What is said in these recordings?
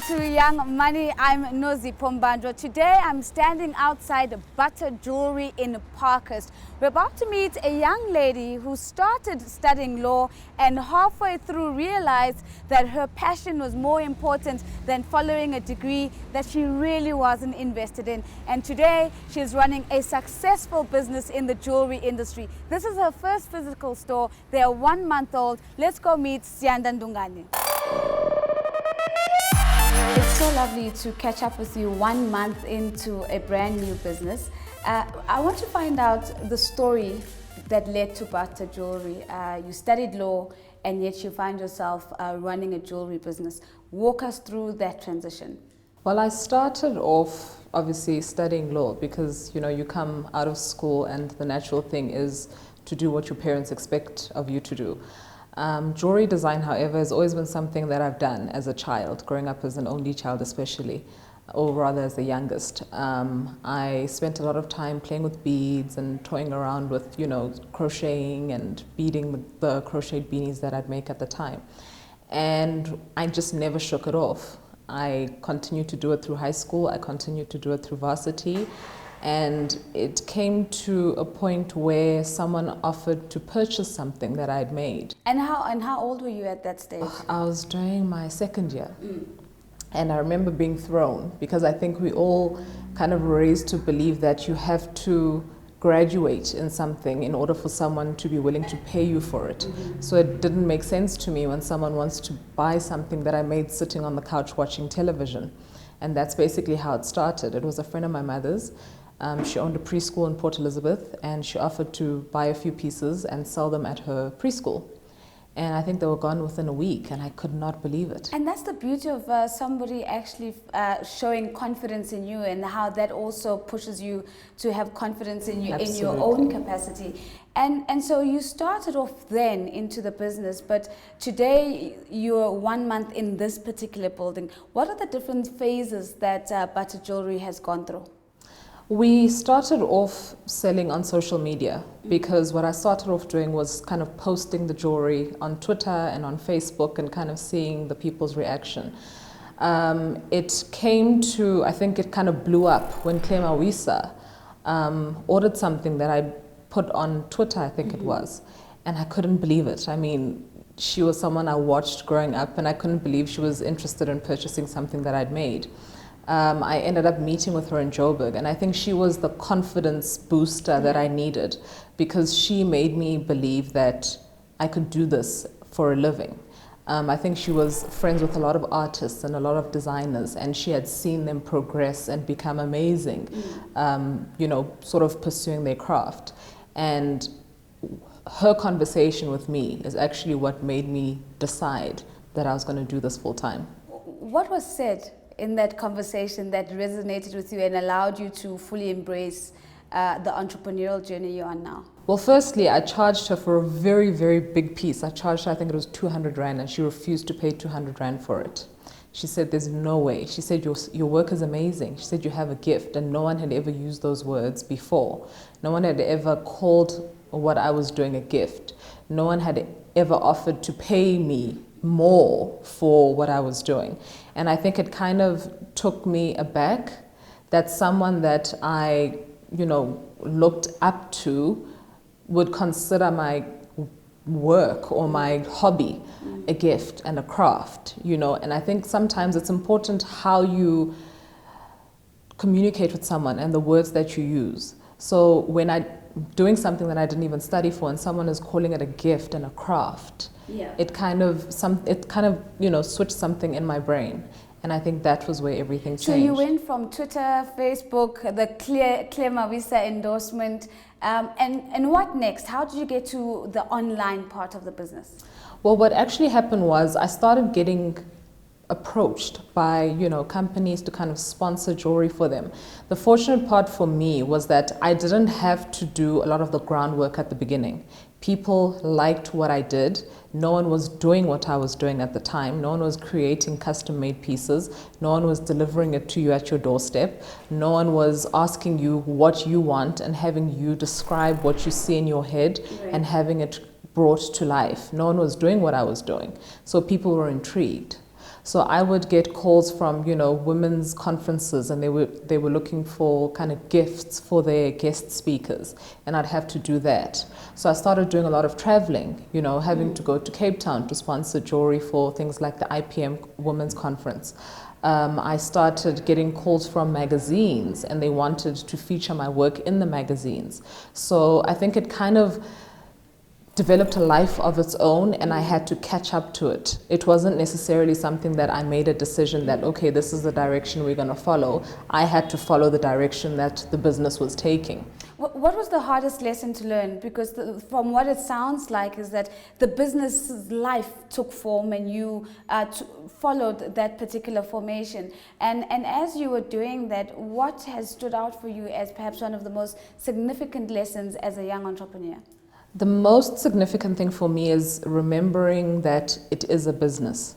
to Young Money. I'm Nozi Pombandro. Today I'm standing outside Butter Jewellery in Parkhurst. We're about to meet a young lady who started studying law and halfway through realized that her passion was more important than following a degree that she really wasn't invested in. And today she's running a successful business in the jewelry industry. This is her first physical store. They are 1 month old. Let's go meet Ndungane. It's so lovely to catch up with you 1 month into a brand new business. I want to find out the story that led to Butter Jewellery. You studied law and yet you find yourself running a jewelry business. Walk us through that transition. Well, I started off obviously studying law because you come out of school and the natural thing is to do what your parents expect of you to do. Jewelry design, however, has always been something that I've done as a child, growing up as an only child especially, or rather as the youngest. I spent a lot of time playing with beads and toying around with, crocheting and beading the crocheted beanies that I'd make at the time. And I just never shook it off. I continued to do it through high school, I continued to do it through varsity. And it came to a point where someone offered to purchase something that I'd made. And how old were you at that stage? I was doing my second year. And I remember being thrown because I think we all kind of raised to believe that you have to graduate in something in order for someone to be willing to pay you for it. So it didn't make sense to me when someone wants to buy something that I made sitting on the couch watching television. And that's basically how it started. It was a friend of my mother's. She owned a preschool in Port Elizabeth and she offered to buy a few pieces and sell them at her preschool. And I think they were gone within a week and I could not believe it. And that's the beauty of somebody actually showing confidence in you and how that also pushes you to have confidence in you in your own capacity. And so you started off then into the business, but today you're 1 month in this particular building. What are the different phases that Butter Jewellery has gone through? We started off selling on social media because what I started off doing was kind of posting the jewelry on Twitter and on Facebook and kind of seeing the people's reaction. It came to, I think it kind of blew up when Clemawisa ordered something that I put on Twitter, I think it was, and I couldn't believe it. I mean, she was someone I watched growing up and I couldn't believe she was interested in purchasing something that I'd made. I ended up meeting with her in Joburg and I think she was the confidence booster that I needed because she made me believe that I could do this for a living. I think she was friends with a lot of artists and a lot of designers and she had seen them progress and become amazing, sort of pursuing their craft. And her conversation with me is actually what made me decide that I was going to do this full time. What was said in that conversation that resonated with you and allowed you to fully embrace the entrepreneurial journey you're on now? Well, firstly, I charged her for a very, very big piece. I charged her, I think it was 200 Rand, and she refused to pay 200 Rand for it. She said, there's no way. She said, your work is amazing. She said, you have a gift, and no one had ever used those words before. No one had ever called what I was doing a gift. No one had ever offered to pay me more for what I was doing. And I think it kind of took me aback that someone that I, looked up to would consider my work or my hobby a gift and a craft, and I think sometimes it's important how you communicate with someone and the words that you use. So when I'm doing something that I didn't even study for and someone is calling it a gift and a craft, it kind of switched something in my brain. And I think that was where everything changed. So you went from Twitter, Facebook, the Clemawisa endorsement, and what next? How did you get to the online part of the business? Well, what actually happened was I started getting approached by companies to kind of sponsor jewelry for them. The fortunate part for me was that I didn't have to do a lot of the groundwork at the beginning. People liked what I did. No one was doing what I was doing at the time. No one was creating custom-made pieces. No one was delivering it to you at your doorstep. No one was asking you what you want and having you describe what you see in your head and having it brought to life. No one was doing what I was doing. So people were intrigued. So I would get calls from, women's conferences, and they were looking for kind of gifts for their guest speakers, and I'd have to do that. So I started doing a lot of traveling, having to go to Cape Town to sponsor jewelry for things like the IPM Women's Conference. I started getting calls from magazines, and they wanted to feature my work in the magazines. So I think it kind of developed a life of its own, and I had to catch up to it. It wasn't necessarily something that I made a decision that, okay, this is the direction we're going to follow. I had to follow the direction that the business was taking. What was the hardest lesson to learn? Because from what it sounds like is that the business's life took form and you followed that particular formation. And as you were doing that, what has stood out for you as perhaps one of the most significant lessons as a young entrepreneur? The most significant thing for me is remembering that it is a business.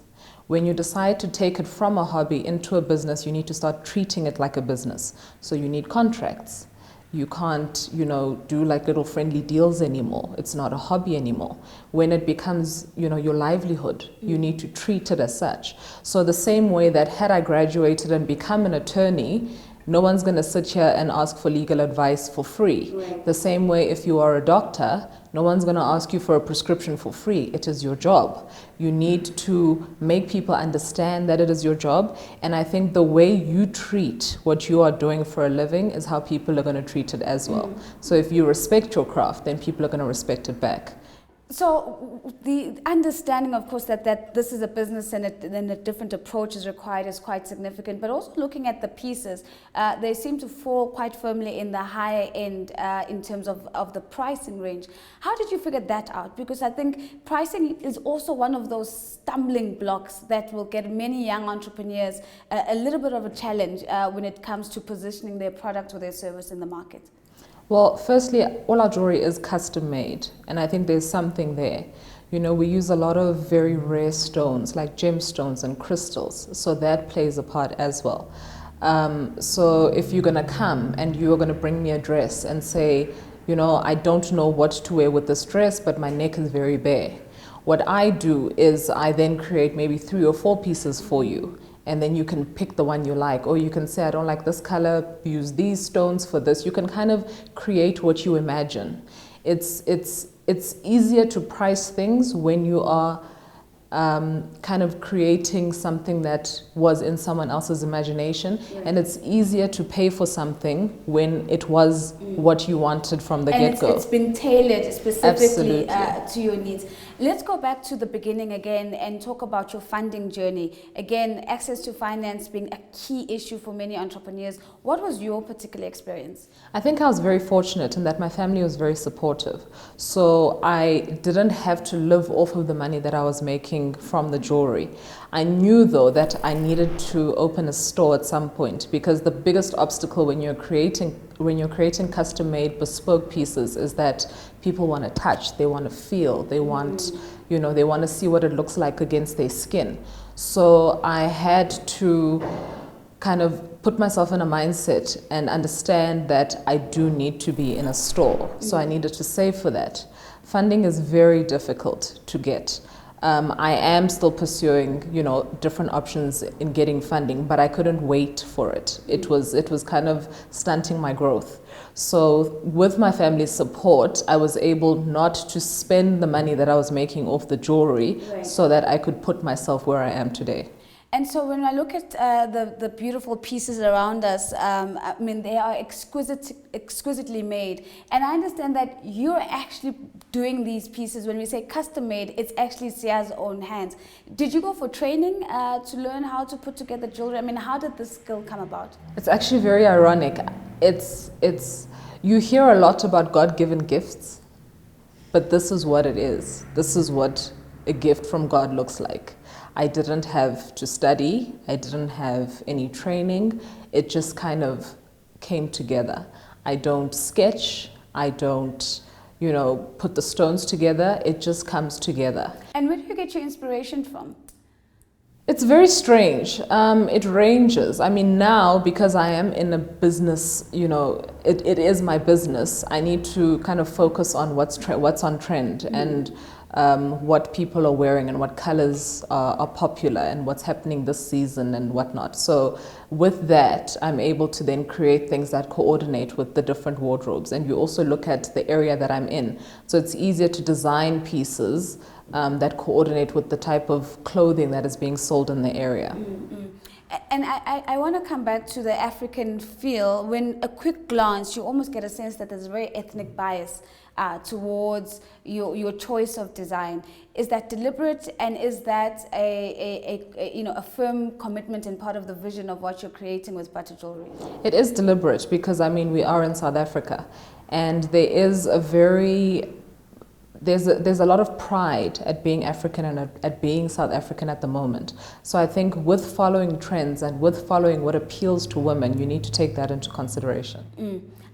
When you decide to take it from a hobby into a business, you need to start treating it like a business. So you need contracts. You can't, do like little friendly deals anymore. It's not a hobby anymore. When it becomes, your livelihood, you need to treat it as such. So the same way that had I graduated and become an attorney, no one's going to sit here and ask for legal advice for free. Right. The same way if you are a doctor, no one's going to ask you for a prescription for free. It is your job. You need to make people understand that it is your job. And I think the way you treat what you are doing for a living is how people are going to treat it as well. So if you respect your craft, then people are going to respect it back. So the understanding, of course, that this is a business and a different approach is required is quite significant. But also looking at the pieces, they seem to fall quite firmly in the higher end in terms of the pricing range. How did you figure that out? Because I think pricing is also one of those stumbling blocks that will get many young entrepreneurs a little bit of a challenge when it comes to positioning their product or their service in the market. Well, firstly, all our jewelry is custom made, and I think there's something there. We use a lot of very rare stones like gemstones and crystals, so that plays a part as well. So if you're going to come and you're going to bring me a dress and say, I don't know what to wear with this dress, but my neck is very bare. What I do is I then create maybe 3 or 4 pieces for you. And then you can pick the one you like, or you can say, I don't like this color, use these stones for this. You can kind of create what you imagine. It's easier to price things when you are kind of creating something that was in someone else's imagination, and it's easier to pay for something when it was what you wanted from the get-go. And it's been tailored specifically to your needs. Let's go back to the beginning again and talk about your funding journey. Again, access to finance being a key issue for many entrepreneurs. What was your particular experience? I think I was very fortunate in that my family was very supportive. So I didn't have to live off of the money that I was making from the jewelry. I knew though that I needed to open a store at some point, because the biggest obstacle when you're creating custom-made bespoke pieces is that people want to touch, they want to feel, they want, they want to see what it looks like against their skin. So I had to kind of put myself in a mindset and understand that I do need to be in a store. So I needed to save for that. Funding is very difficult to get. I am still pursuing, different options in getting funding, but I couldn't wait for it. It was kind of stunting my growth. So with my family's support, I was able not to spend the money that I was making off the jewelry, so that I could put myself where I am today. And so when I look at the beautiful pieces around us, I mean, they are exquisitely made. And I understand that you're actually doing these pieces. When we say custom made, it's actually Sia's own hands. Did you go for training to learn how to put together jewelry? I mean, how did this skill come about? It's actually very ironic. You hear a lot about God-given gifts, but this is what it is. This is what a gift from God looks like. I didn't have to study. I didn't have any training. It just kind of came together. I don't sketch. I don't, put the stones together. It just comes together. And where do you get your inspiration from? It's very strange. It ranges. I mean, now, because I am in a business, it is my business. I need to kind of focus on what's on trend. And what people are wearing and what colors are popular and what's happening this season and whatnot. So with that, I'm able to then create things that coordinate with the different wardrobes. And you also look at the area that I'm in. So it's easier to design pieces that coordinate with the type of clothing that is being sold in the area. Mm-hmm. And I want to come back to the African feel. When a quick glance, you almost get a sense that there's a very ethnic bias towards your choice of design. Is that deliberate, and is that a firm commitment and part of the vision of what you're creating with Butter Jewellery? It is deliberate because, I mean, we are in South Africa, and there is a very there's a lot of pride at being African and at being South African at the moment. So I think with following trends and with following what appeals to women, you need to take that into consideration.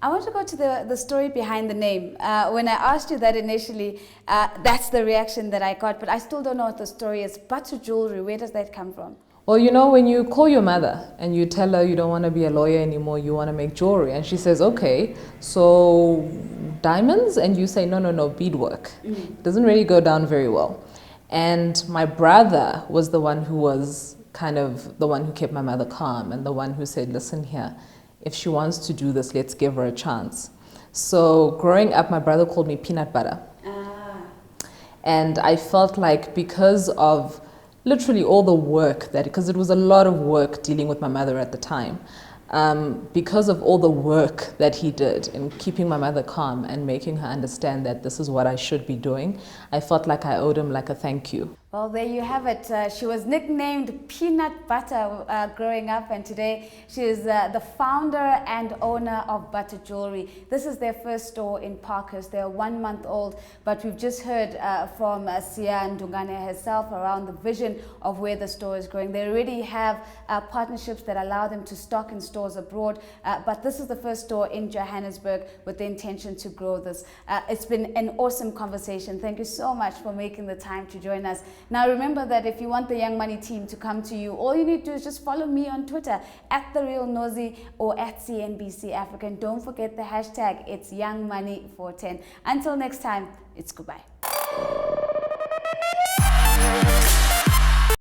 I want to go to the story behind the name. When I asked you that initially, that's the reaction that I got, but I still don't know what the story is. Butter Jewellery, where does that come from? Well, you know, when you call your mother and you tell her you don't want to be a lawyer anymore, you want to make jewelry, and she says, okay, so diamonds? And you say, no, beadwork. It doesn't really go down very well. And my brother was the one who was kind of the one who kept my mother calm and the one who said, listen here, if she wants to do this, let's give her a chance. So growing up, my brother called me peanut butter. And I felt like because of literally all the work because it was a lot of work dealing with my mother at the time, because of all the work that he did in keeping my mother calm and making her understand that this is what I should be doing, I felt like I owed him like a thank you. Well, there you have it. She was nicknamed Peanut Butter growing up, and today she is the founder and owner of Butter Jewellery. This is their first store in Parkhurst. They're 1 month old, but we've just heard from Sia Ndungane herself around the vision of where the store is going. They already have partnerships that allow them to stock in stores abroad, but this is the first store in Johannesburg with the intention to grow this. It's been an awesome conversation. Thank you so much for making the time to join us. Now remember that if you want the Young Money team to come to you, all you need to do is just follow me on Twitter @TheRealNozy or @CNBC Africa. And don't forget the hashtag, it's Young Money 410. Until next time, it's goodbye.